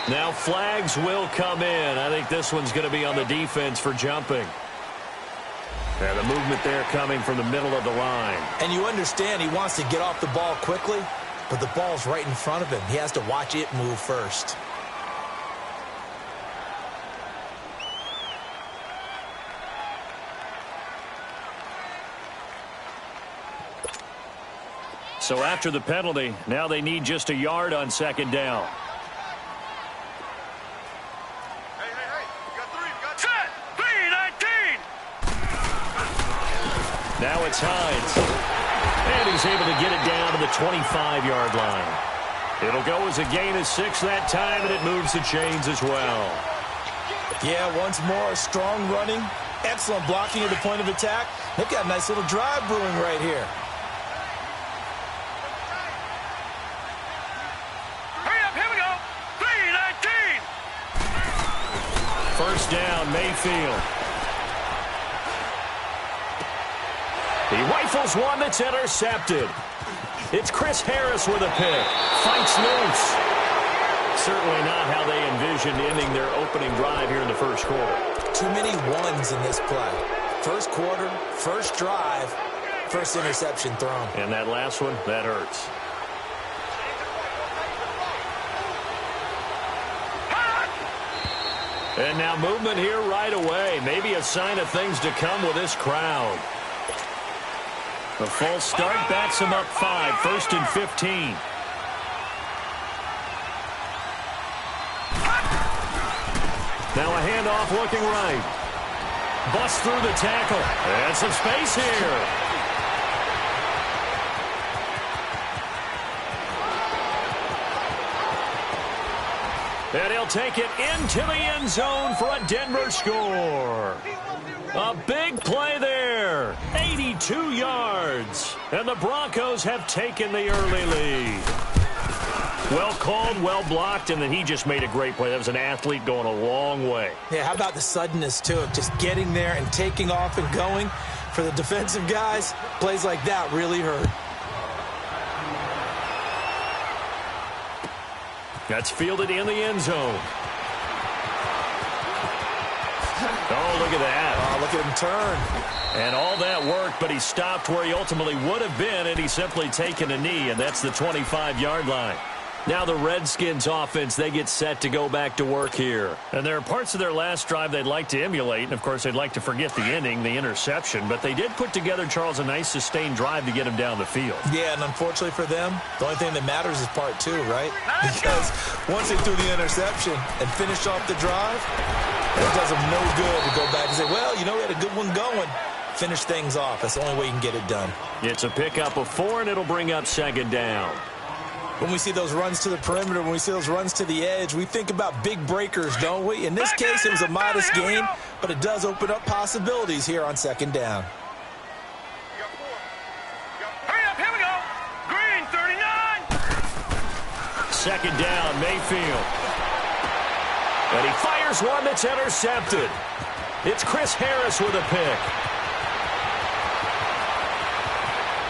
Now flags will come in. I think this one's going to be on the defense for jumping. And the movement there coming from the middle of the line. And you understand he wants to get off the ball quickly, but the ball's right in front of him. He has to watch it move first. So after the penalty, now they need just a yard on second down. Now it's Hines. And he's able to get it down to the 25-yard line. It'll go as a gain of 6 that time, and it moves the chains as well. Yeah, once more, strong running, excellent blocking at the point of attack. They've got a nice little drive brewing right here. Hurry up, here we go. 3-19. First down, Mayfield. He rifles one that's intercepted. It's Chris Harris with a pick. Fights loose. Certainly not how they envisioned ending their opening drive here in the first quarter. Too many ones in this play. First quarter, first drive, first interception thrown. And that last one, that hurts. And now movement here right away. Maybe a sign of things to come with this crowd. The false start backs him up 5, 1st and 15. Now a handoff looking right. Bust through the tackle. And some space here. And he'll take it into the end zone for a Denver score. A big play there. 82 yards. And the Broncos have taken the early lead. Well called, well blocked, and then he just made a great play. That was an athlete going a long way. Yeah, how about the suddenness to it? Just getting there and taking off and going. For the defensive guys, plays like that really hurt. That's fielded in the end zone. Oh, look at that. Oh, look at him turn. And all that work, but he stopped where he ultimately would have been, and he's simply taken a knee, and that's the 25-yard line. Now the Redskins offense, they get set to go back to work here. And there are parts of their last drive they'd like to emulate, and of course they'd like to forget the ending, the interception, but they did put together, Charles, a nice sustained drive to get him down the field. Yeah, and unfortunately for them, the only thing that matters is part 2, right? Because once they threw the interception and finished off the drive, it does them no good to go back and say, well, you know, we had a good one going. Finish things off. That's the only way you can get it done. It's a pickup of 4, and it'll bring up second down. When we see those runs to the perimeter, when we see those runs to the edge, we think about big breakers, don't we? In this case, it was a modest gain, but it does open up possibilities here on second down. Hurry up, here we go. Green, 39. Second down, Mayfield. And he fires one that's intercepted. It's Chris Harris with a pick.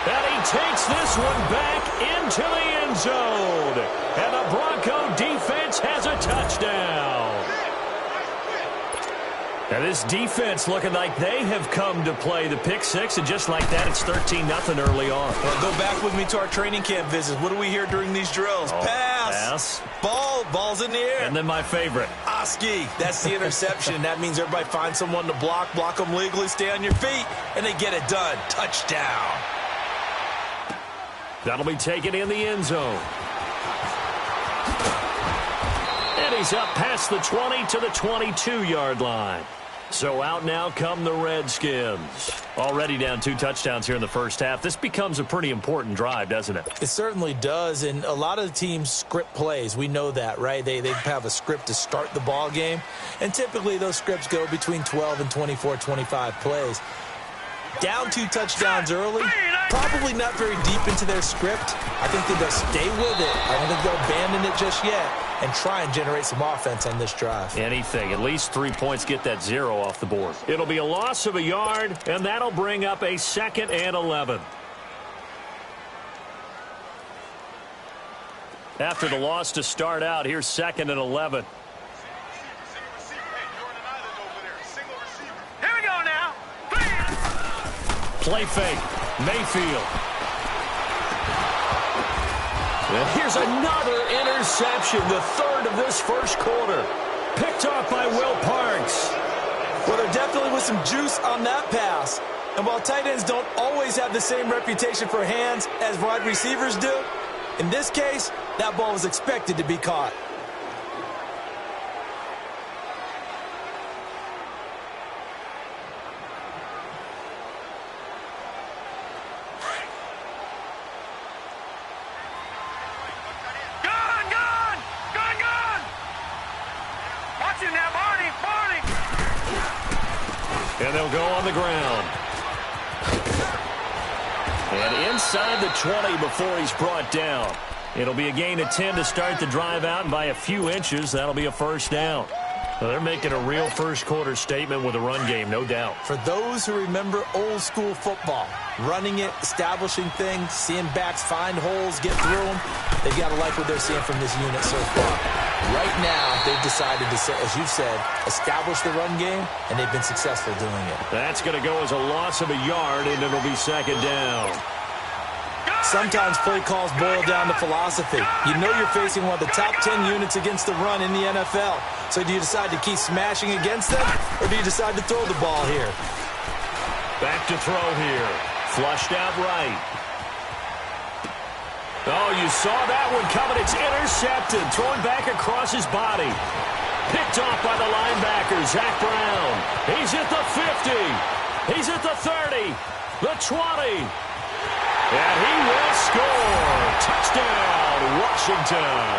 And he takes this one back into the end zone. And the Bronco defense has a touchdown. And this defense looking like they have come to play the pick six, and just like that, it's 13-0 early on. Well, go back with me to our training camp visits. What do we hear during these drills? Pass. Ball's in the air. And then my favorite. Oski. That's the interception. That means everybody finds someone to block them legally, stay on your feet, and they get it done. Touchdown. That'll be taken in the end zone. And he's up past the 20 to the 22-yard line. So out now come the Redskins. Already down 2 touchdowns here in the first half. This becomes a pretty important drive, doesn't it? It certainly does, and a lot of the teams script plays. We know that, right? They have a script to start the ball game, and typically those scripts go between 12 and 24, 25 plays. Down 2 touchdowns early, probably not very deep into their script. I think they'll stay with it. I don't think they'll abandon it just yet and try and generate some offense on this drive. Anything. At least 3 points, get that 0 off the board. It'll be a loss of a yard, and that'll bring up a 2nd and 11. After the loss to start out, here's 2nd and 11. Here we go now. Play fake. Mayfield. And here's another interception, the 3rd of this first quarter. Picked off by Will Parks. Well, there definitely was some juice on that pass. And while tight ends don't always have the same reputation for hands as wide receivers do, in this case, that ball was expected to be caught. And they'll go on the ground. And inside the 20 before he's brought down. It'll be a gain of 10 to start the drive out, and by a few inches, that'll be a first down. Well, they're making a real first-quarter statement with a run game, no doubt. For those who remember old-school football, running it, establishing things, seeing backs find holes, get through them, they've got to like what they're seeing from this unit so far. Right now, they've decided to, as you said, establish the run game, and they've been successful doing it. That's going to go as a loss of a yard, and it'll be 2nd down. Sometimes play calls boil down to philosophy. You know you're facing one of the top 10 units against the run in the NFL. So do you decide to keep smashing against them, or do you decide to throw the ball here? Back to throw here. Flushed out right. Oh, you saw that one coming. It's intercepted. Thrown back across his body. Picked off by the linebacker, Zach Brown. He's at the 50. He's at the 30. The 20. And he will score. Touchdown, Washington.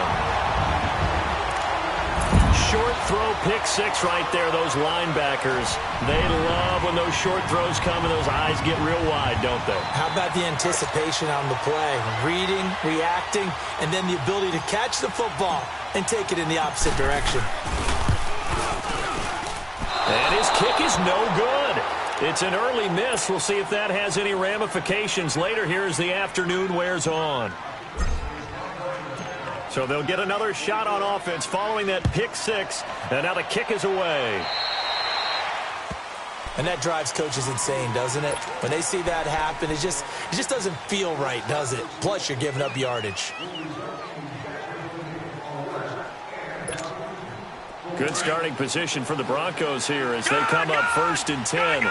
Short throw, pick 6 right there, those linebackers. They love when those short throws come and those eyes get real wide, don't they? How about the anticipation on the play? Reading, reacting, and then the ability to catch the football and take it in the opposite direction. And his kick is no good. It's an early miss. We'll see if that has any ramifications later here as the afternoon wears on. So they'll get another shot on offense following that pick 6, and now the kick is away. And that drives coaches insane, doesn't it? When they see that happen, it just doesn't feel right, does it? Plus, you're giving up yardage. Good starting position for the Broncos here as they come up 1st and 10.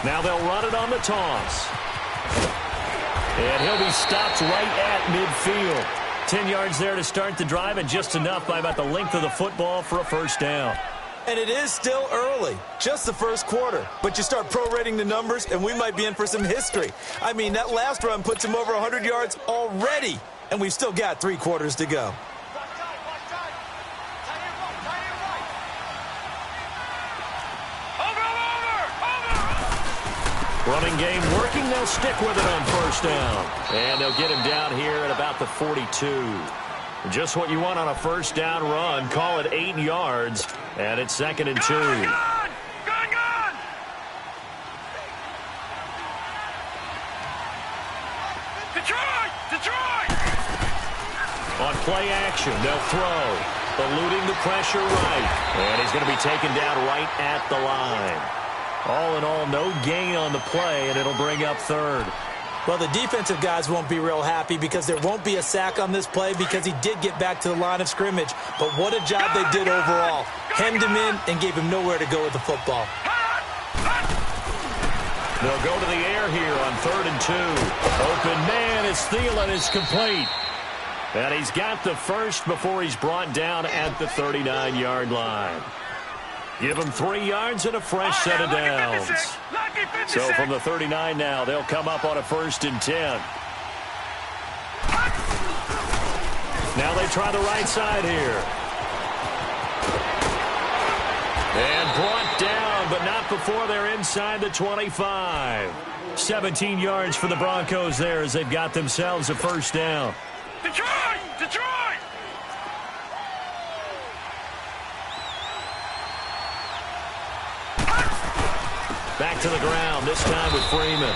Now they'll run it on the toss. And he'll be stopped right at midfield. 10 yards there to start the drive, and just enough by about the length of the football for a first down. And it is still early, just the first quarter. But you start prorating the numbers, and we might be in for some history. I mean, that last run puts him over 100 yards already, and we've still got 3 quarters to go. Running game working. They'll stick with it on first down. And they'll get him down here at about the 42. Just what you want on a first down run. Call it 8 yards. And it's 2nd and 2. Gone! Detroit! On play action, they'll throw. Eluding the pressure right. And he's going to be taken down right at the line. All in all, no gain on the play, and it'll bring up 3rd. Well, the defensive guys won't be real happy because there won't be a sack on this play because he did get back to the line of scrimmage. But what a job they did overall. Hemmed him in and gave him nowhere to go with the football. They'll go to the air here on 3rd and 2. Open man is Thielen. It's complete. And he's got the first before he's brought down at the 39-yard line. Give him 3 yards and a fresh set of downs. So from the 39 now, they'll come up on a 1st and 10. Now they try the right side here. And brought down, but not before they're inside the 25. 17 yards for the Broncos there as they've got themselves a first down. Detroit! Back to the ground, this time with Freeman.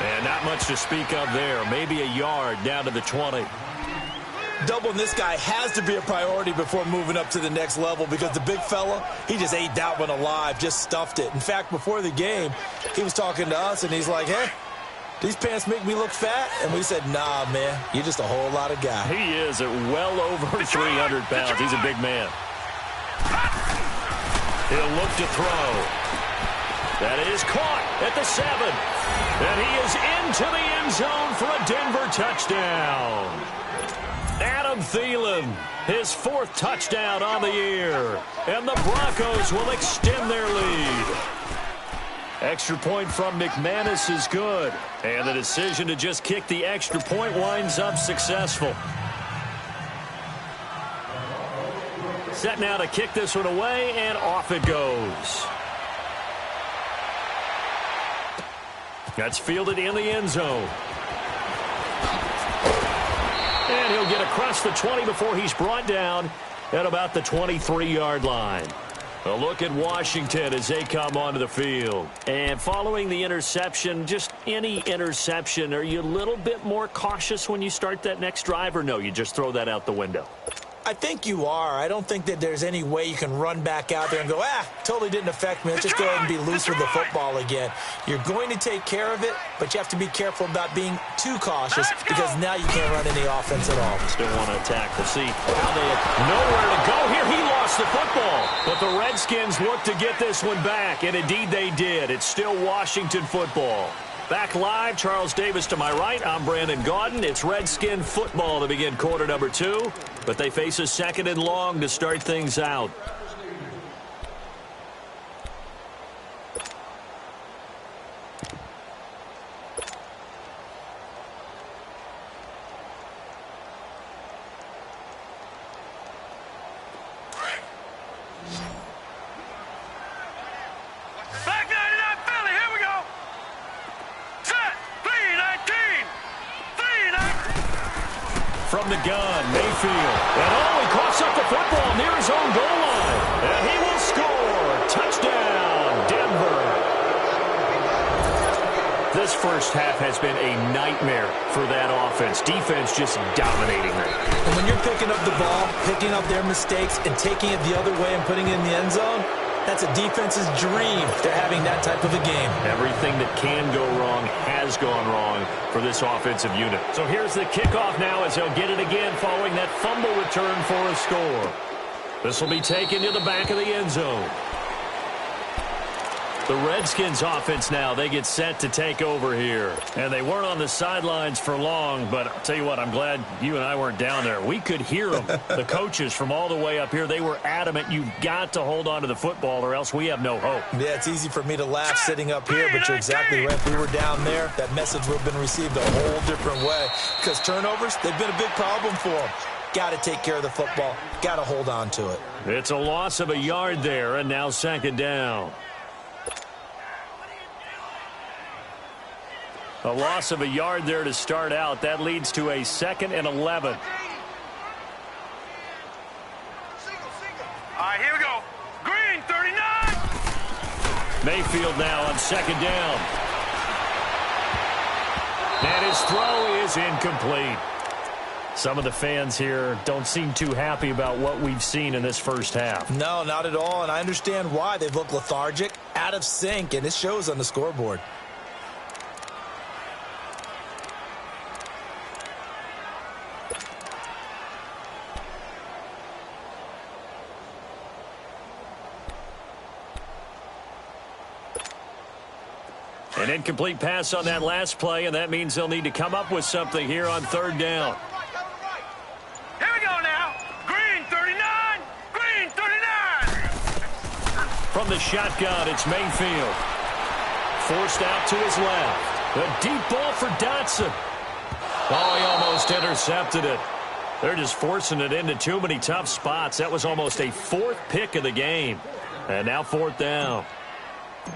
And not much to speak of there. Maybe a yard down to the 20. Doubling this guy has to be a priority before moving up to the next level because the big fella, he just ate that one alive, just stuffed it. In fact, before the game, he was talking to us, and he's like, hey, these pants make me look fat? And we said, nah, man, you're just a whole lot of guy. He is at well over 300 pounds. He's a big man. He'll look to throw. That is caught at the 7. And he is into the end zone for a Denver touchdown. Adam Thielen, his 4th touchdown on the year. And the Broncos will extend their lead. Extra point from McManus is good. And the decision to just kick the extra point winds up successful. Set now to kick this one away, and off it goes. That's fielded in the end zone. And he'll get across the 20 before he's brought down at about the 23-yard line. A look at Washington as they come onto the field. And following the interception, just any interception, are you a little bit more cautious when you start that next drive, or no, you just throw that out the window? I think you are. I don't think that there's any way you can run back out there and go, totally didn't affect me. Let's just go ahead and be loose with the football again. You're going to take care of it, but you have to be careful about being too cautious because now you can't run any offense at all. Still want to attack. We'll see how they have nowhere to go here. He lost the football, but the Redskins look to get this one back, and indeed they did. It's still Washington football. Back live, Charles Davis to my right. I'm Brandon Gaudin. It's Redskin football to begin quarter number 2, but they face a 2nd and long to start things out. From the gun, Mayfield. And he coughs up the football near his own goal line. And he will score. Touchdown, Denver. This first half has been a nightmare for that offense. Defense just dominating them. And when you're picking up the ball, picking up their mistakes, and taking it the other way and putting it in the end zone, that's a defense's dream. They're having that type of a game. Everything that can go wrong has gone wrong for this offensive unit. So here's the kickoff now as they'll get it again following that fumble return for a score. This will be taken to the back of the end zone. The Redskins offense now, they get set to take over here. And they weren't on the sidelines for long, but I'll tell you what, I'm glad you and I weren't down there. We could hear them. The coaches from all the way up here, they were adamant, you've got to hold on to the football or else we have no hope. Yeah, it's easy for me to laugh sitting up here, but you're exactly right. If we were down there, that message would have been received a whole different way. Because turnovers, they've been a big problem for them. Got to take care of the football. Got to hold on to it. It's a loss of a yard there, and now 2nd down. A loss of a yard there to start out. That leads to a 2nd and 11. All right, here we go. Green, 39. Mayfield now on 2nd down. And his throw is incomplete. Some of the fans here don't seem too happy about what we've seen in this first half. No, not at all, and I understand why. They've looked lethargic, out of sync, and it shows on the scoreboard. An incomplete pass on that last play, and that means they'll need to come up with something here on 3rd down. Here we go now. Green, 39. Green, 39. From the shotgun, it's Mayfield. Forced out to his left. A deep ball for Dotson. Oh, he almost intercepted it. They're just forcing it into too many tough spots. That was almost a 4th pick of the game. And now 4th down.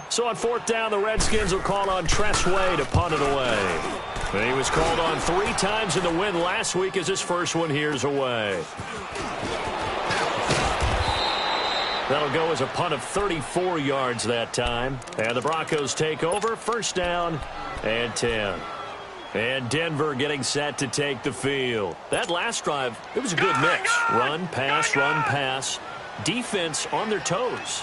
So on 4th down, the Redskins will call on Tressway to punt it away. And he was called on 3 times in the win last week as his first one here's away. That'll go as a punt of 34 yards that time. And the Broncos take over, first down and 10. And Denver getting set to take the field. That last drive, it was a good mix. Run, pass, defense on their toes.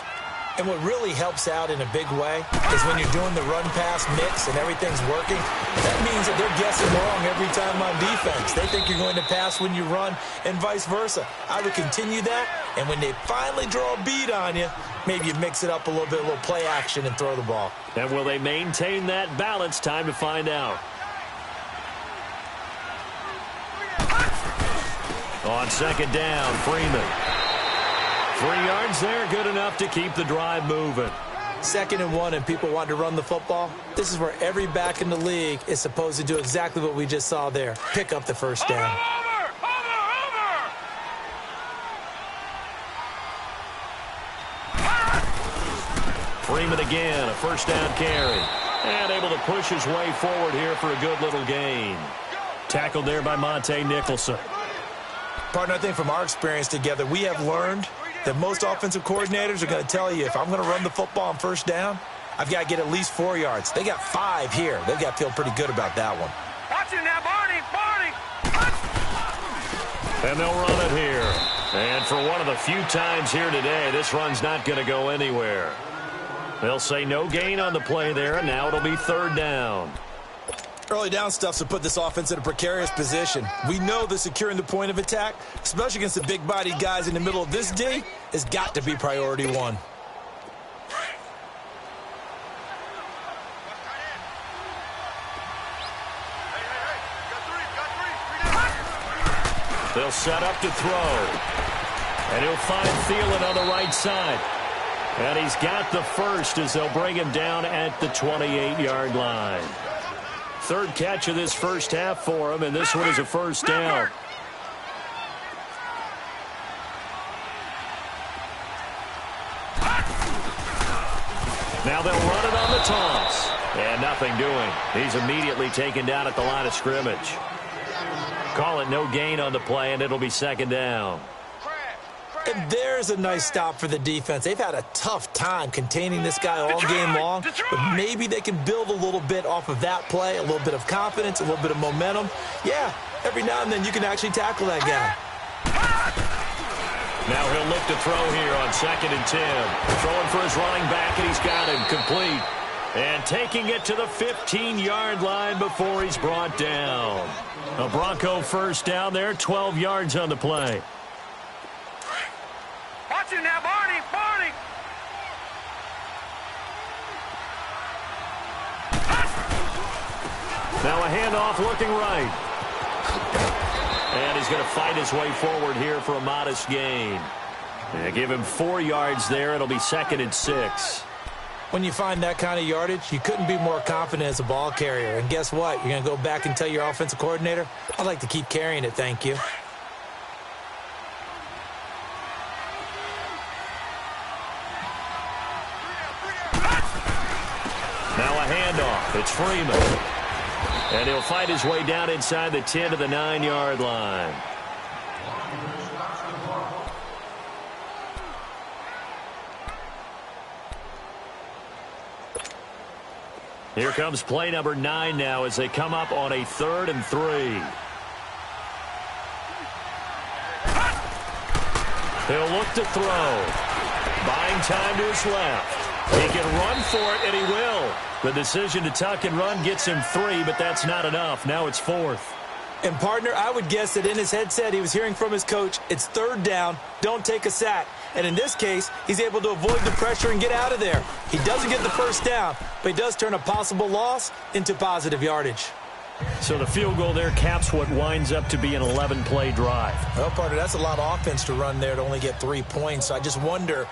And what really helps out in a big way is when you're doing the run-pass mix and everything's working, that means that they're guessing wrong every time on defense. They think you're going to pass when you run and vice versa. I would continue that, and when they finally draw a beat on you, maybe you mix it up a little bit, a little play action, and throw the ball. And will they maintain that balance? Time to find out. On second down, Freeman. 3 yards there, good enough to keep the drive moving. 2nd and 1, and people want to run the football. This is where every back in the league is supposed to do exactly what we just saw there. Pick up the first down. Freeman again, a first down carry. And able to push his way forward here for a good little gain. Tackled there by Monte Nicholson. Partner, I think from our experience together, we have learned that most offensive coordinators are going to tell you, if I'm going to run the football on first down, I've got to get at least 4 yards. They got 5 here. They've got to feel pretty good about that one. Watch it now, Barney. And they'll run it here. And for one of the few times here today, this run's not going to go anywhere. They'll say no gain on the play there, and now it'll be 3rd down. Early down stuff's to put this offense in a precarious position. We know that securing the point of attack, especially against the big-bodied guys in the middle of this D, has got to be priority 1. They'll set up to throw. And he'll find Thielen on the right side. And he's got the first as they'll bring him down at the 28-yard line. 3rd catch of this first half for him, and this one is a first down. Now they'll run it on the toss. And nothing doing. He's immediately taken down at the line of scrimmage. Call it no gain on the play, and it'll be 2nd down. And there's a nice stop for the defense. They've had a tough time containing this guy all game long, but maybe they can build a little bit off of that play, a little bit of confidence, a little bit of momentum. Yeah, every now and then you can actually tackle that guy. Now he'll look to throw here on 2nd and 10. Throwing for his running back, and he's got him complete. And taking it to the 15-yard line before he's brought down. A Bronco first down there, 12 yards on the play. Watch it now, Barney. Now a handoff looking right. And he's going to fight his way forward here for a modest gain. And give him 4 yards there. It'll be 2nd and 6. When you find that kind of yardage, you couldn't be more confident as a ball carrier. And guess what? You're going to go back and tell your offensive coordinator, I'd like to keep carrying it, thank you. Now a handoff. It's Freeman. And he'll fight his way down inside the 10 to the 9-yard line. Here comes play number 9 now as they come up on a 3rd and 3. He'll look to throw. Buying time to his left. He can run for it, and he will. The decision to tuck and run gets him 3, but that's not enough. Now it's 4th. And, partner, I would guess that in his headset he was hearing from his coach, it's 3rd down, don't take a sack. And in this case, he's able to avoid the pressure and get out of there. He doesn't get the first down, but he does turn a possible loss into positive yardage. So the field goal there caps what winds up to be an 11-play drive. Well, partner, that's a lot of offense to run there to only get 3 points. So I just wonder,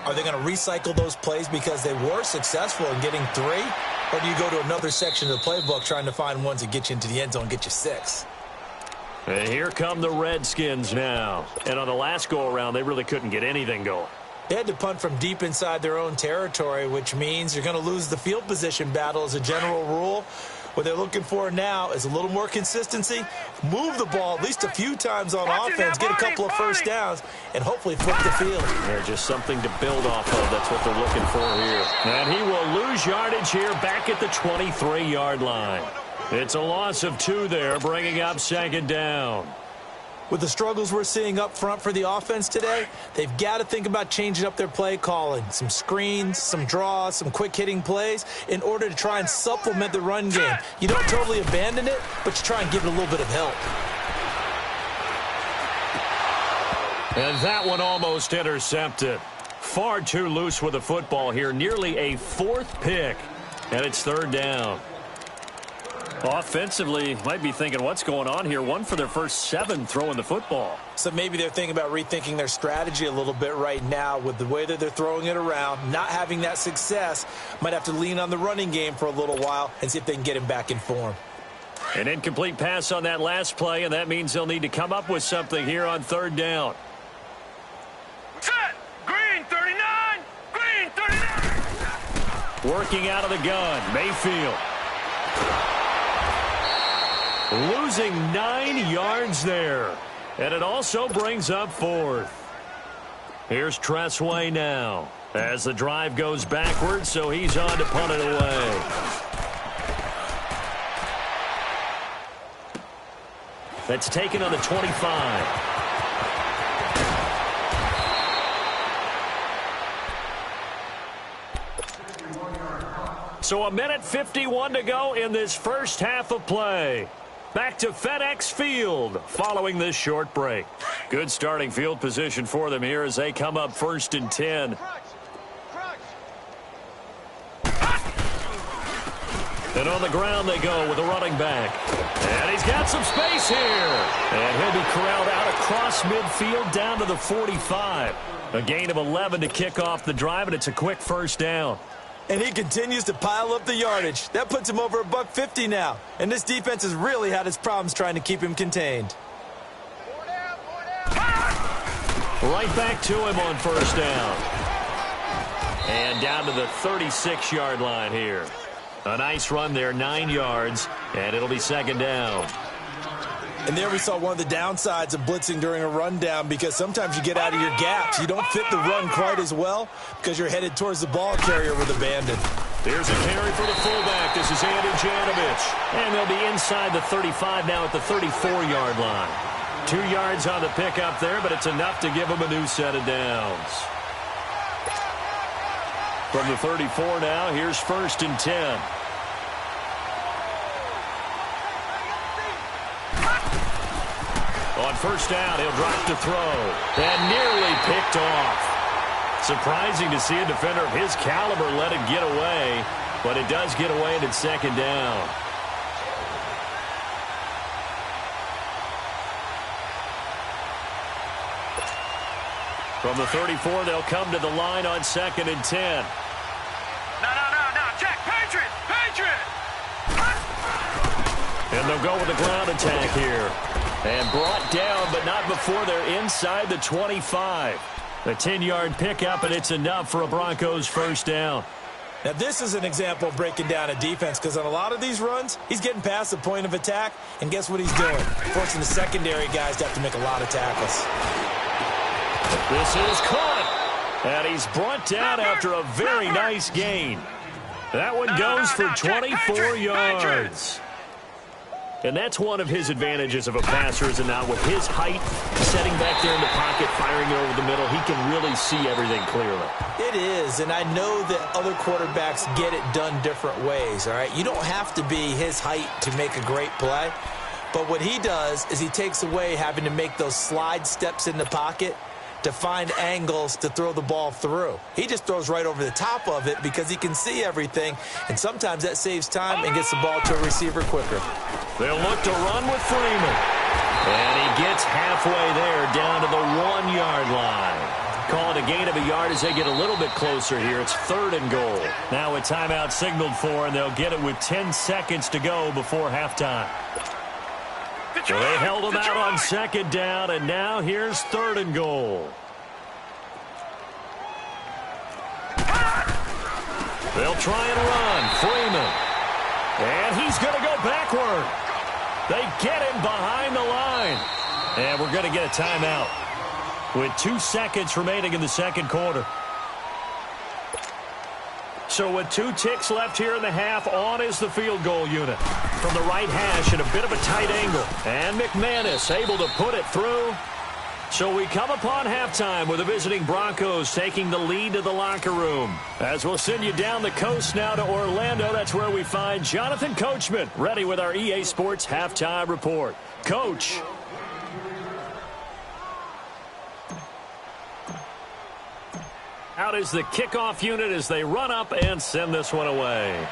are they going to recycle those plays because they were successful in getting 3? Or do you go to another section of the playbook trying to find ones that get you into the end zone and get you 6? And here come the Redskins now. And on the last go-around, they really couldn't get anything going. They had to punt from deep inside their own territory, which means you're going to lose the field position battle as a general rule. What they're looking for now is a little more consistency, move the ball at least a few times on offense, get a couple of first downs, and hopefully flip the field. They're just something to build off of. That's what they're looking for here. And he will lose yardage here back at the 23-yard line. It's a loss of 2 there, bringing up second down. With the struggles we're seeing up front for the offense today, they've got to think about changing up their play calling. Some screens, some draws, some quick-hitting plays in order to try and supplement the run game. You don't totally abandon it, but you try and give it a little bit of help. And that one almost intercepted. Far too loose with the football here. Nearly a 4th pick. And it's 3rd down. Offensively, might be thinking, what's going on here? 1 for their first 7 throwing the football. So maybe they're thinking about rethinking their strategy a little bit right now with the way that they're throwing it around, not having that success. Might have to lean on the running game for a little while and see if they can get him back in form. An incomplete pass on that last play, and that means they'll need to come up with something here on 3rd down. Set! Green 39! Green 39! Working out of the gun, Mayfield. Losing 9 yards there. And it also brings up 4th. Here's Tressway now. As the drive goes backwards, so he's on to punt it away. That's taken on the 25. So 1:51 to go in this first half of play. Back to FedEx Field following this short break. Good starting field position for them here as they come up 1st and 10. And on the ground they go with a running back. And he's got some space here. And he'll be corralled out across midfield down to the 45. A gain of 11 to kick off the drive, and it's a quick first down. And he continues to pile up the yardage. That puts him over $150 now. And this defense has really had its problems trying to keep him contained. Right back to him on first down. And down to the 36-yard line here. A nice run there, 9 yards, and it'll be 2nd down. And there we saw one of the downsides of blitzing during a rundown, because sometimes you get out of your gaps. You don't fit the run quite as well because you're headed towards the ball carrier with abandon. There's a carry for the fullback. This is Andy Janovich. And they'll be inside the 35 now at the 34-yard line. 2 yards on the pickup there, but it's enough to give them a new set of downs. From the 34 now, here's 1st and 10. On first down, he'll drop to throw. And nearly picked off. Surprising to see a defender of his caliber let it get away, but it does get away and it's 2nd down. From the 34, they'll come to the line on 2nd and 10. No, check, Patriot! And they'll go with a ground attack here. And brought down, but not before they're inside the 25. A 10-yard pickup, and it's enough for a Broncos first down. Now, this is an example of breaking down a defense, because on a lot of these runs, he's getting past the point of attack, and guess what he's doing? Forcing the secondary guys to have to make a lot of tackles. This is caught, and he's brought down after a very nice gain. That one goes for 24 yards. And that's one of his advantages of a passer, is it not? With his height, setting back there in the pocket, firing it over the middle, he can really see everything clearly. It is, and I know that other quarterbacks get it done different ways, all right? You don't have to be his height to make a great play, but what he does is he takes away having to make those slide steps in the pocket to find angles to throw the ball through. He just throws right over the top of it because he can see everything, and sometimes that saves time and gets the ball to a receiver quicker. They'll look to run with Freeman. And he gets halfway there down to the 1-yard line. Call it a gain of a yard as they get a little bit closer here. It's 3rd and goal. Now a timeout signaled for, and they'll get it with 10 seconds to go before halftime. So they held him out on 2nd down, and now here's 3rd and goal. They'll try and run. Freeman. And he's going to go backward. They get him behind the line. And we're going to get a timeout with 2 seconds remaining in the second quarter. So with 2 ticks left here in the half, on is the field goal unit. From the right hash at a bit of a tight angle. And McManus able to put it through. So we come upon halftime with the visiting Broncos taking the lead to the locker room. As we'll send you down the coast now to Orlando, that's where we find Jonathan Coachman, ready with our EA Sports halftime report. Coach. Out is the kickoff unit as they run up and send this one away.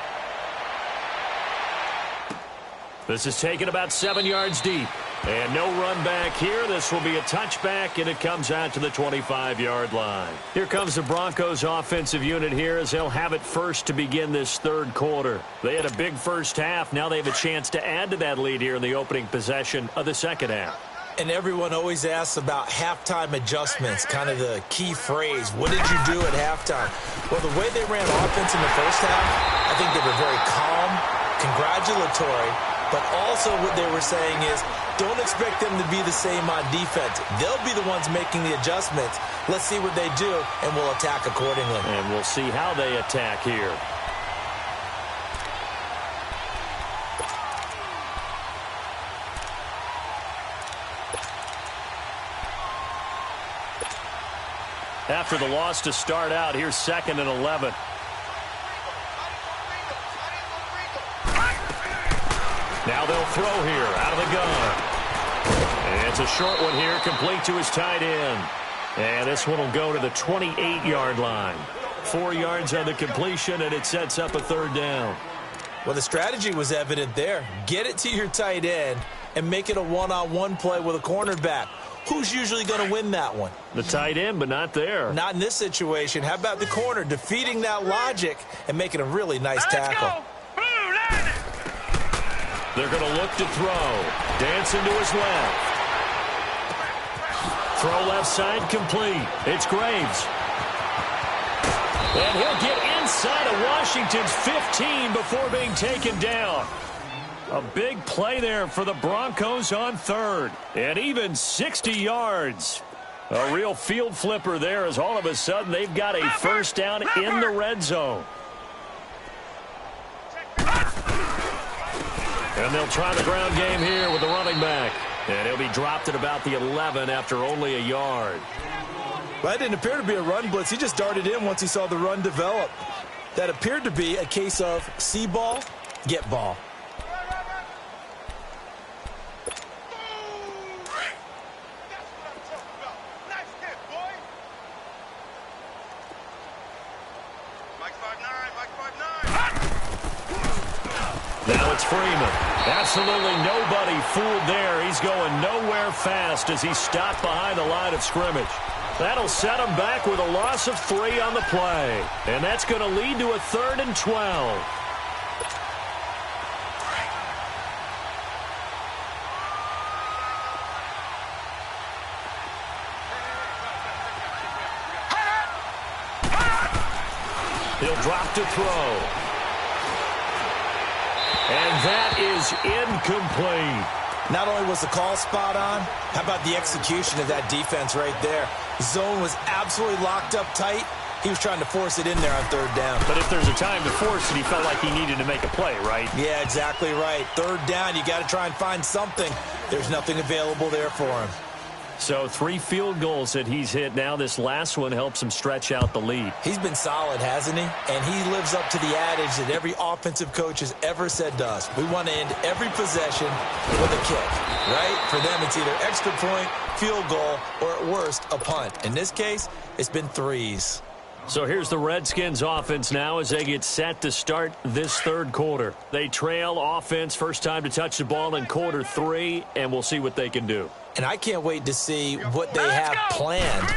This is taken about 7 yards deep. And no run back here. This will be a touchback, and it comes out to the 25-yard line. Here comes the Broncos offensive unit here as they'll have it first to begin this third quarter. They had a big first half. Now they have a chance to add to that lead here in the opening possession of the second half. And everyone always asks about halftime adjustments, kind of the key phrase. What did you do at halftime? Well, the way they ran offense in the first half, I think they were very calm, congratulatory, but also what they were saying is, don't expect them to be the same on defense. They'll be the ones making the adjustments. Let's see what they do, and we'll attack accordingly. And we'll see how they attack here. After the loss to start out, here's 2nd and 11. Now they'll throw here out of the gun. And it's a short one here, complete to his tight end. And this one will go to the 28-yard line. 4 yards on the completion, and it sets up a third down. Well, the strategy was evident there. Get it to your tight end and make it a one-on-one play with a cornerback. Who's usually going to win that one? The tight end, but not there. Not in this situation. How about the corner defeating that logic and making a really nice tackle? They're going to look to throw. Dancing to his left. Throw left side complete. It's Graves. And he'll get inside of Washington's 15 before being taken down. A big play there for the Broncos on third. And even 60 yards. A real field flipper there as all of a sudden they've got a first down in the red zone. And they'll try the ground game here with the running back. And he'll be dropped at about the 11 after only a yard. Well, that didn't appear to be a run blitz. He just darted in once he saw the run develop. That appeared to be a case of see ball, get ball. Now it's Freeman. Absolutely nobody fooled there. He's going nowhere fast as he's stopped behind the line of scrimmage. That'll set him back with a loss of 3 on the play. And that's going to lead to a 3rd and 12. He'll drop to throw. And that is incomplete. Not only was the call spot on, how about the execution of that defense right there? Zone was absolutely locked up tight. He was trying to force it in there on 3rd down. But if there's a time to force it, he felt like he needed to make a play, right? Yeah, exactly right. 3rd down, you got to try and find something. There's nothing available there for him. So 3 field goals that he's hit now. This last one helps him stretch out the lead. He's been solid, hasn't he? And he lives up to the adage that every offensive coach has ever said to us. We want to end every possession with a kick, right? For them, it's either extra point, field goal, or at worst, a punt. In this case, it's been 3s. So here's the Redskins offense now as they get set to start this third quarter. They trail offense, first time to touch the ball in quarter 3, and we'll see what they can do. And I can't wait to see what they have planned,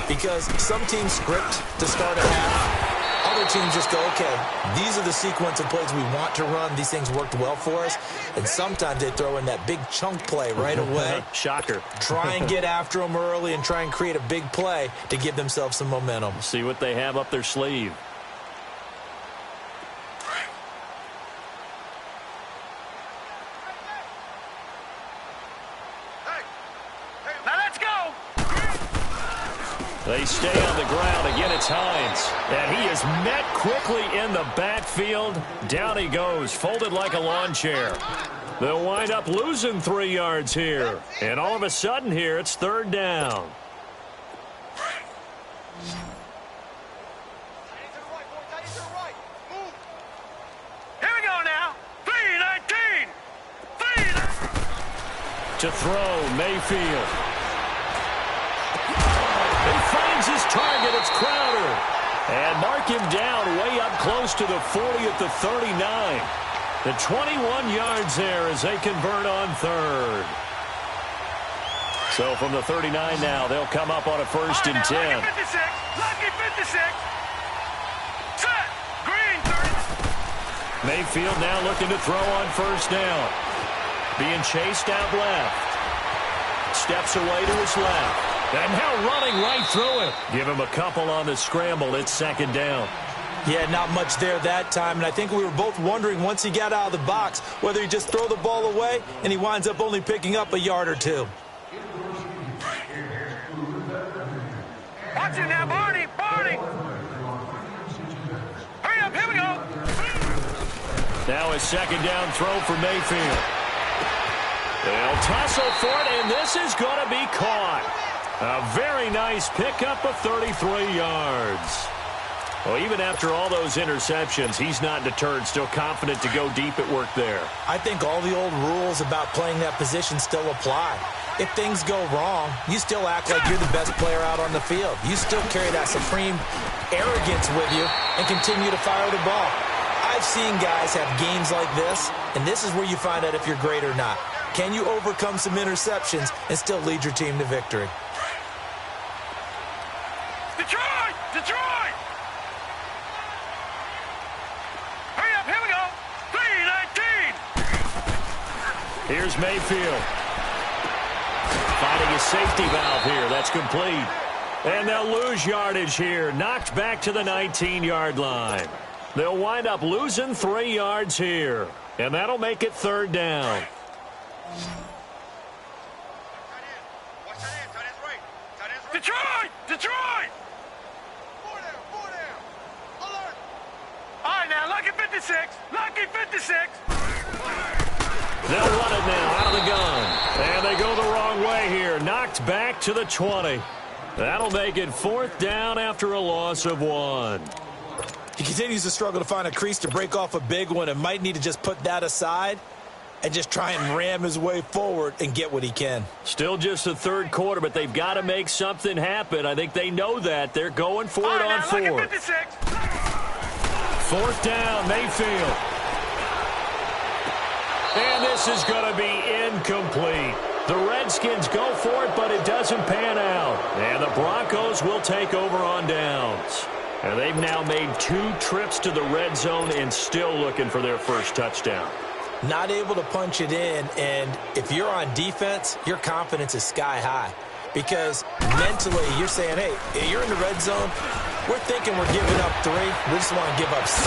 because some teams script to start a half. Other teams just go, okay, these are the sequence of plays we want to run. These things worked well for us. And sometimes they throw in that big chunk play right away. Shocker. Try and get after them early and try and create a big play to give themselves some momentum. See what they have up their sleeve. They stay on the ground. Again, it's Hines. And he is met quickly in the backfield. Down he goes, folded like a lawn chair. They'll wind up losing 3 yards here. And all of a sudden here, it's 3rd down. Here we go now. 3-19. To throw, Mayfield. He finds his target. It's Crowder. And mark him down way up close to the 40 at the 39. The 21 yards there as they convert on 3rd. So from the 39 now, they'll come up on a 1st and 10. Lucky 56. Lucky 56. Set. Green 30. Mayfield now looking to throw on 1st down. Being chased out left. Steps away to his left. And now running right through it. Give him a couple on the scramble. It's 2nd down. Yeah, not much there that time, and I think we were both wondering once he got out of the box whether he just throw the ball away and he winds up only picking up a yard or 2. Watch it now, Barney. Barney. Hurry up, here we go. Now a 2nd down throw for Mayfield. They'll tussle for it, and this is going to be caught. A very nice pickup of 33 yards. Well, even after all those interceptions, he's not deterred, still confident to go deep at work there. I think all the old rules about playing that position still apply. If things go wrong, you still act like you're the best player out on the field. You still carry that supreme arrogance with you and continue to fire the ball. I've seen guys have games like this, and this is where you find out if you're great or not. Can you overcome some interceptions and still lead your team to victory? Detroit! Detroit! Hurry up, here we go. 3-19. Here's Mayfield. Finding a safety valve here. That's complete. And they'll lose yardage here. Knocked back to the 19-yard line. They'll wind up losing 3 yards here. And that'll make it 3rd down. Detroit! Detroit! All right, now, lucky 56. Lucky 56. They'll run it now out of the gun. And they go the wrong way here. Knocked back to the 20. That'll make it 4th down after a loss of 1. He continues to struggle to find a crease to break off a big one and might need to just put that aside and just try and ram his way forward and get what he can. Still just the 3rd quarter, but they've got to make something happen. I think they know that. They're going for it on 4th. 4th down, Mayfield. And this is going to be incomplete. The Redskins go for it, but it doesn't pan out. And the Broncos will take over on downs. And they've now made 2 trips to the red zone and still looking for their first touchdown. Not able to punch it in, and if you're on defense, your confidence is sky high. Because mentally, you're saying, hey, you're in the red zone. We're thinking we're giving up 3. We just want to give up 6.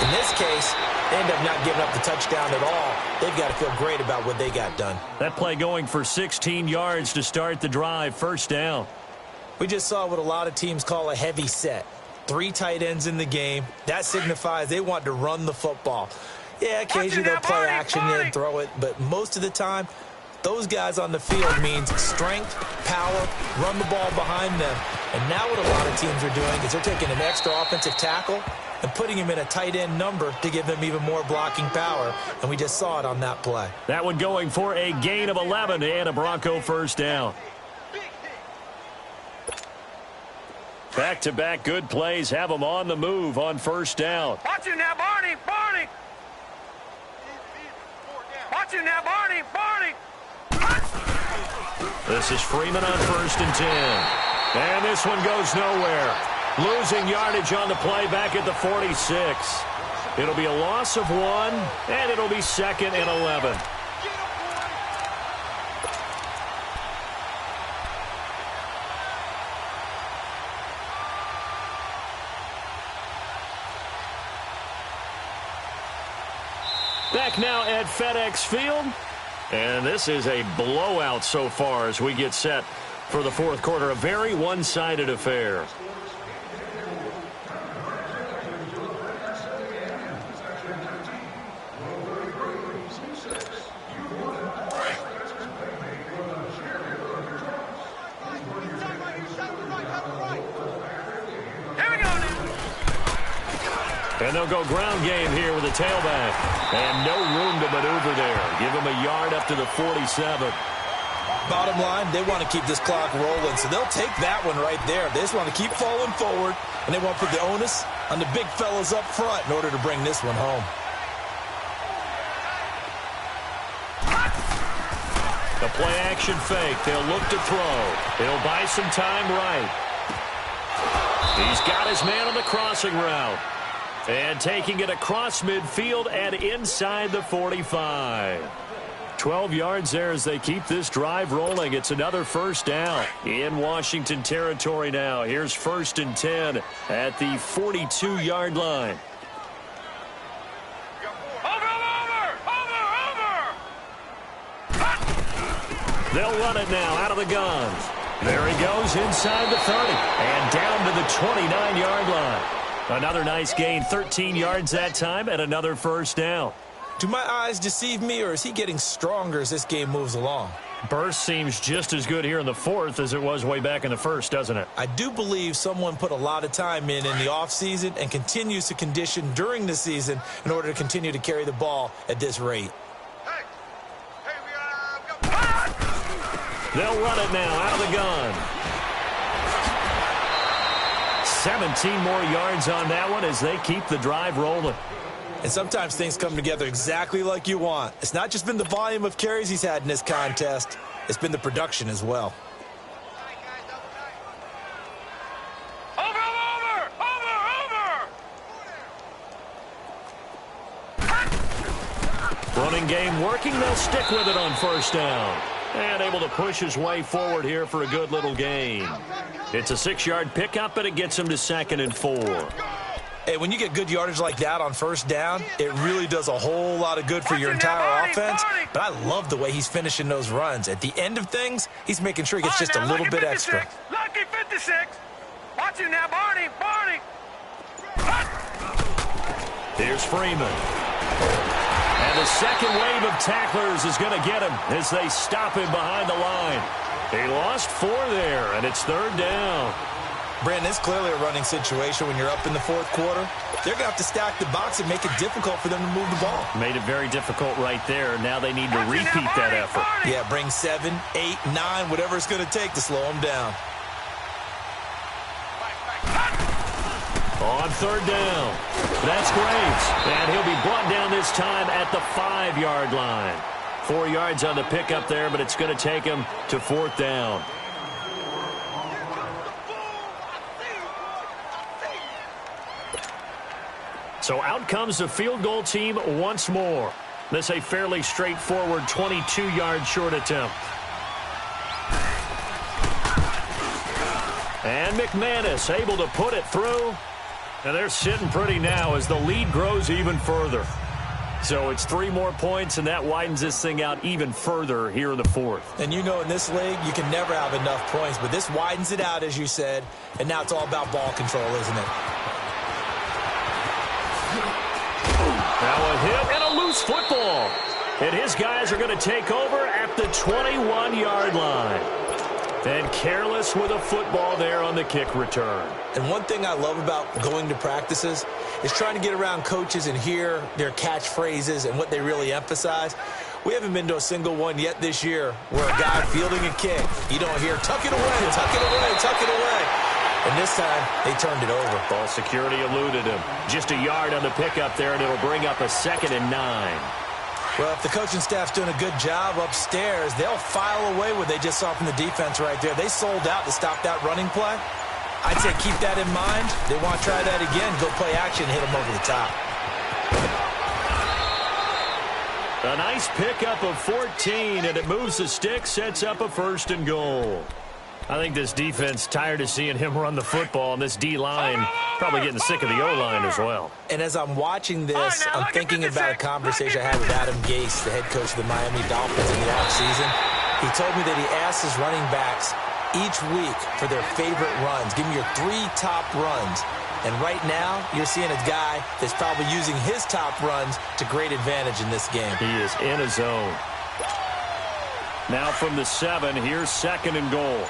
In this case, they end up not giving up the touchdown at all. They've got to feel great about what they got done. That play going for 16 yards to start the drive, 1st down. We just saw what a lot of teams call a heavy set. 3 tight ends in the game. That signifies they want to run the football. Yeah, occasionally they'll play action and throw it, but most of the time, those guys on the field means strength, power, run the ball behind them. And now what a lot of teams are doing is they're taking an extra offensive tackle and putting him in a tight end number to give them even more blocking power. And we just saw it on that play. That one going for a gain of 11 and a Bronco 1st down. Back-to-back good plays have them on the move on 1st down. Watch it now, Barney. Barney. Watch it now, Barney. Barney. This is Freeman on 1st and 10. And this one goes nowhere. Losing yardage on the play back at the 46. It'll be a loss of 1, and it'll be 2nd and 11. Back now at FedEx Field. And this is a blowout so far as we get set For the fourth quarter, a very one-sided affair. And they'll go ground game here with a tailback. And no room to maneuver there. Give him a yard up to the 47. Bottom line, they want to keep this clock rolling, so they'll take that one right there. They just want to keep falling forward, and they want to put the onus on the big fellas up front in order to bring this one home. The play-action fake. They'll look to throw. He'll buy some time right. He's got his man on the crossing route. And taking it across midfield and inside the 45. 12 yards there as they keep this drive rolling. It's another first down in Washington territory now. Here's 1st and 10 at the 42-yard line. They'll run it now out of the guns. There he goes inside the 30 and down to the 29-yard line. Another nice gain, 13 yards that time, and another first down. Do my eyes deceive me, or is he getting stronger as this game moves along? Burst seems just as good here in the fourth as it was way back in the first, doesn't it? I do believe someone put a lot of time in the offseason and continues to condition during the season in order to continue to carry the ball at this rate. They'll run it now out of the gun. 17 more yards on that one as they keep the drive rolling. And sometimes things come together exactly like you want. It's not just been the volume of carries he's had in this contest. It's been the production as well. Running game working. They'll stick with it on first down. And able to push his way forward here for a good little gain. It's a 6-yard pickup, but it gets him to 2nd and 4. Hey, when you get good yardage like that on first down, it really does a whole lot of good for your entire offense. But I love the way he's finishing those runs. At the end of things, he's making sure he gets just a little bit extra. Lucky 56. Watch him now, Barney. Here's Freeman. And the second wave of tacklers is going to get him as they stop him behind the line. He lost 4 there, and it's 3rd down. Brandon, it's clearly a running situation when you're up in the fourth quarter. They're going to have to stack the box and make it difficult for them to move the ball. Made it very difficult right there. Now they need to repeat that effort. Yeah, bring 7, 8, 9, whatever it's going to take to slow them down. On 3rd down, that's Graves. And he'll be brought down this time at the 5-yard line. 4 yards on the pickup there, but it's going to take him to 4th down. So out comes the field goal team once more. This a fairly straightforward 22-yard short attempt. And McManus able to put it through. And they're sitting pretty now as the lead grows even further. So it's 3 more points, and that widens this thing out even further here in the fourth. And you know in this league, you can never have enough points, but this widens it out, as you said, and now it's all about ball control, isn't it? Now a hit and a loose football. And his guys are going to take over at the 21-yard line. And careless with a football there on the kick return. And one thing I love about going to practices is trying to get around coaches and hear their catchphrases and what they really emphasize. We haven't been to a single one yet this year where a guy fielding a kick, you don't hear, tuck it away, tuck it away, tuck it away. And this time, they turned it over. Ball security eluded him. Just a yard on the pickup there, and it'll bring up a 2nd and 9. Well, if the coaching staff's doing a good job upstairs, they'll file away what they just saw from the defense right there. They sold out to stop that running play. I'd say keep that in mind. They want to try that again, go play action, hit them over the top. A nice pickup of 14, and it moves the stick, sets up a 1st and goal. I think this defense tired of seeing him run the football, and this D-line probably getting sick of the O-line as well. And as I'm watching this, I'm thinking about a conversation I had with Adam Gase, the head coach of the Miami Dolphins in the offseason. He told me that he asked his running backs each week for their favorite runs. Give me your 3 top runs. And right now, you're seeing a guy that's probably using his top runs to great advantage in this game. He is in his zone. Now from the 7, here's 2nd and goal.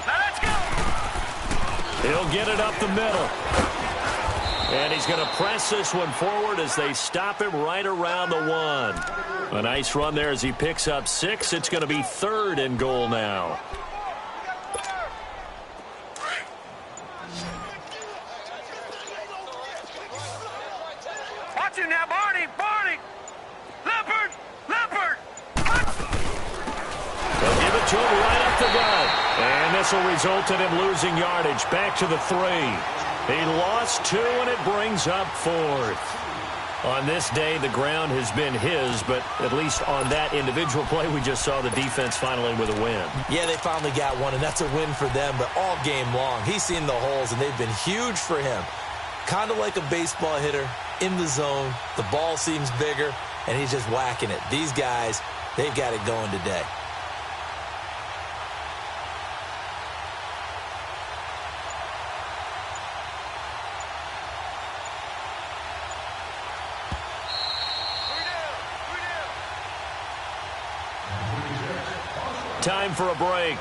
Now let's go. He'll get it up the middle. And he's going to press this one forward as they stop him right around the 1. A nice run there as he picks up 6. It's going to be 3rd and goal now. Watch him now, Barney. Leopard. They'll give it to him right up the gut. And this will result in him losing yardage. Back to the 3. He lost 2, and it brings up 4th. On this day, the ground has been his, but at least on that individual play, we just saw the defense finally with a win. Yeah, they finally got one, and that's a win for them, but all game long, he's seen the holes, and they've been huge for him. Kind of like a baseball hitter in the zone. The ball seems bigger, and he's just whacking it. These guys, they've got it going today. Time for a break.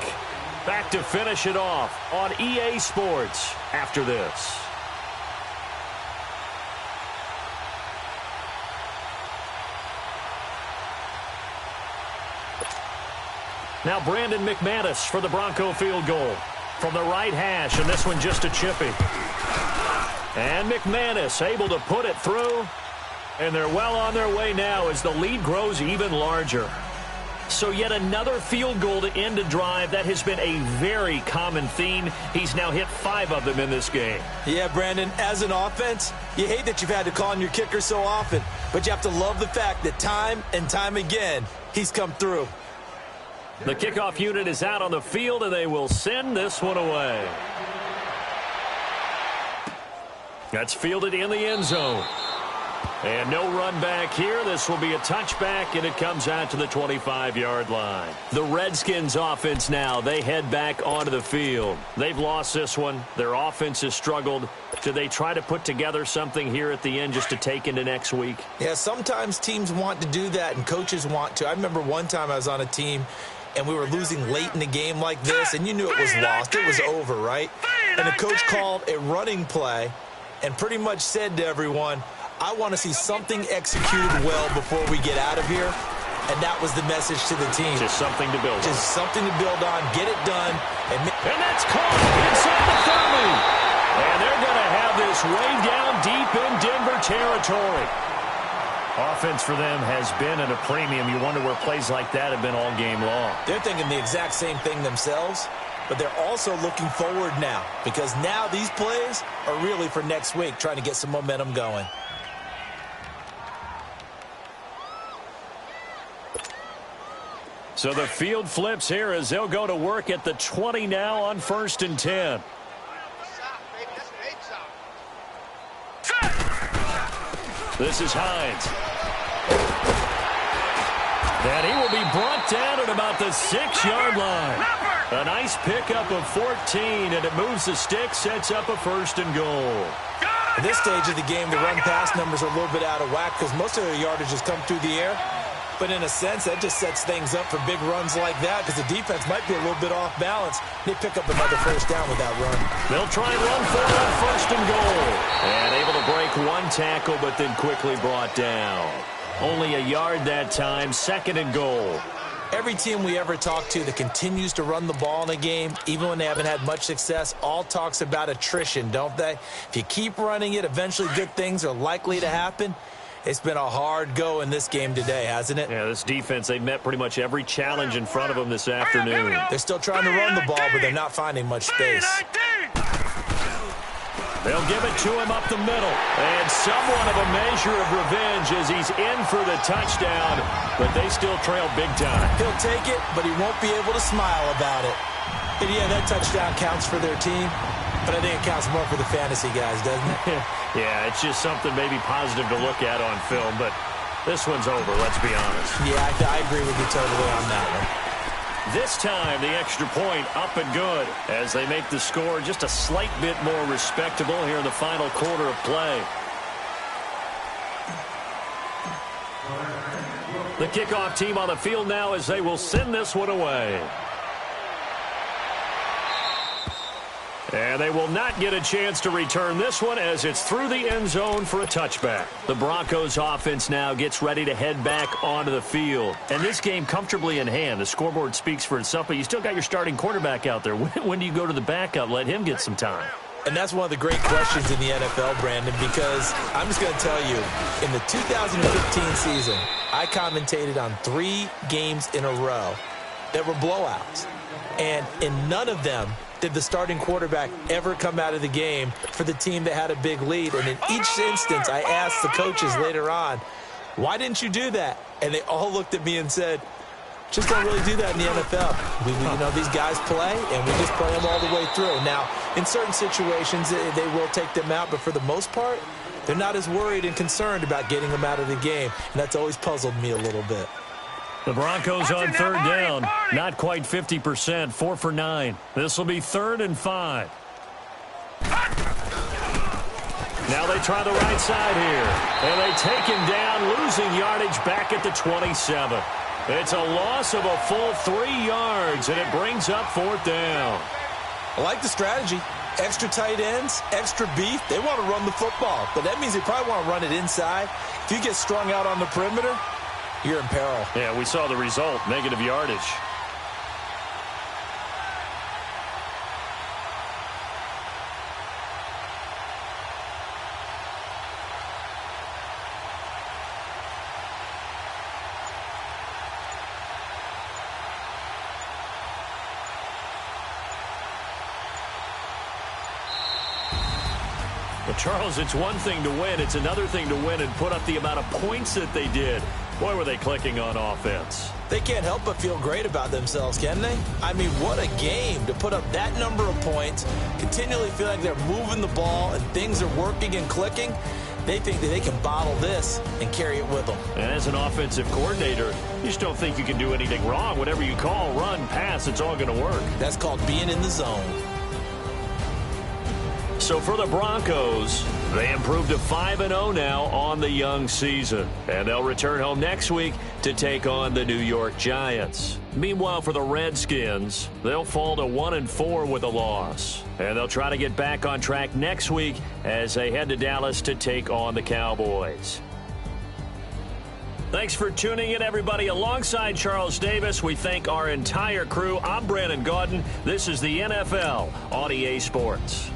Back to finish it off on EA Sports after this. Now Brandon McManus for the Bronco field goal. From the right hash, and this one just a chippy. And McManus able to put it through. And they're well on their way now as the lead grows even larger. So yet another field goal to end a drive. That has been a very common theme. He's now hit 5 of them in this game. Yeah, Brandon, as an offense, you hate that you've had to call on your kicker so often, but you have to love the fact that time and time again, he's come through. The kickoff unit is out on the field, and they will send this one away. That's fielded in the end zone. And no run back here. This will be a touchback, and it comes out to the 25-yard line. The Redskins offense now, they head back onto the field. They've lost this one. Their offense has struggled. Do they try to put together something here at the end just to take into next week? Yeah, sometimes teams want to do that, and coaches want to. I remember one time I was on a team, and we were losing late in the game like this, and you knew it was lost. It was over, right? And the coach called a running play and pretty much said to everyone, I want to see something executed well before we get out of here. And that was the message to the team. Just something to build on. Just something to build on. Get it done. And that's caught inside the 30. And they're going to have this way down deep in Denver territory. Offense for them has been at a premium. You wonder where plays like that have been all game long. They're thinking the exact same thing themselves, but they're also looking forward now because now these plays are really for next week, trying to get some momentum going. So the field flips here as they'll go to work at the 20 now on 1st and 10. This is Hines. And he will be brought down at about the 6-yard line. A nice pickup of 14, and it moves the stick, sets up a 1st and goal. At this stage of the game, the run-pass numbers are a little bit out of whack because most of their yardage has come through the air. But in a sense, that just sets things up for big runs like that because the defense might be a little bit off balance. They pick up another 1st down with that run. They'll try and run for it on 1st and goal. And able to break one tackle, but then quickly brought down. Only a yard that time, 2nd and goal. Every team we ever talk to that continues to run the ball in a game, even when they haven't had much success, all talks about attrition, don't they? If you keep running it, eventually good things are likely to happen. It's been a hard go in this game today, hasn't it? Yeah, this defense, they met pretty much every challenge in front of them this afternoon. They're still trying to run the ball, but they're not finding much space. They'll give it to him up the middle. And somewhat of a measure of revenge as he's in for the touchdown, but they still trail big time. He'll take it, but he won't be able to smile about it. And yeah, that touchdown counts for their team, but I think it counts more for the fantasy guys, doesn't it? Yeah, it's just something maybe positive to look at on film, but This one's over, let's be honest. Yeah, I agree with you totally on that one. This time, the extra point up and good as they make the score just a slight bit more respectable here in the final quarter of play. The kickoff team on the field now as they will send this one away. And they will not get a chance to return this one as it's through the end zone for a touchback. The Broncos offense now gets ready to head back onto the field. And this game comfortably in hand. The scoreboard speaks for itself, but you still got your starting quarterback out there. When do you go to the backup? Let him get some time. And that's one of the great questions in the NFL, Brandon, because I'm just going to tell you, in the 2015 season, I commentated on 3 games in a row that were blowouts. And in none of them did the starting quarterback ever come out of the game for the team that had a big lead. And in each instance, I asked the coaches later on, why didn't you do that? And they all looked at me and said, just don't really do that in the NFL. You know, these guys play, and we just play them all the way through. Now, in certain situations, they will take them out, but for the most part, they're not as worried and concerned about getting them out of the game. And that's always puzzled me a little bit. The Broncos on third down, not quite 50%, 4 for 9. This will be 3rd and 5. Now they try the right side here, and they take him down, losing yardage back at the 27. It's a loss of a full 3 yards, and it brings up 4th down. I like the strategy. Extra tight ends, extra beef. They want to run the football, but that means they probably want to run it inside. If you get strung out on the perimeter, you're in peril. Yeah, we saw the result, negative yardage. Well, Charles, it's one thing to win. It's another thing to win and put up the amount of points that they did. Boy, were they clicking on offense. They can't help but feel great about themselves, can they? I mean, what a game to put up that number of points, continually feel like they're moving the ball and things are working and clicking. They think that they can bottle this and carry it with them. And as an offensive coordinator, you just don't think you can do anything wrong. Whatever you call, run, pass, it's all going to work. That's called being in the zone. So for the Broncos, they improved to 5-0 now on the young season. And they'll return home next week to take on the New York Giants. Meanwhile, for the Redskins, they'll fall to 1-4 with a loss. And they'll try to get back on track next week as they head to Dallas to take on the Cowboys. Thanks for tuning in, everybody. Alongside Charles Davis, we thank our entire crew. I'm Brandon Gaudin. This is the NFL on EA Sports.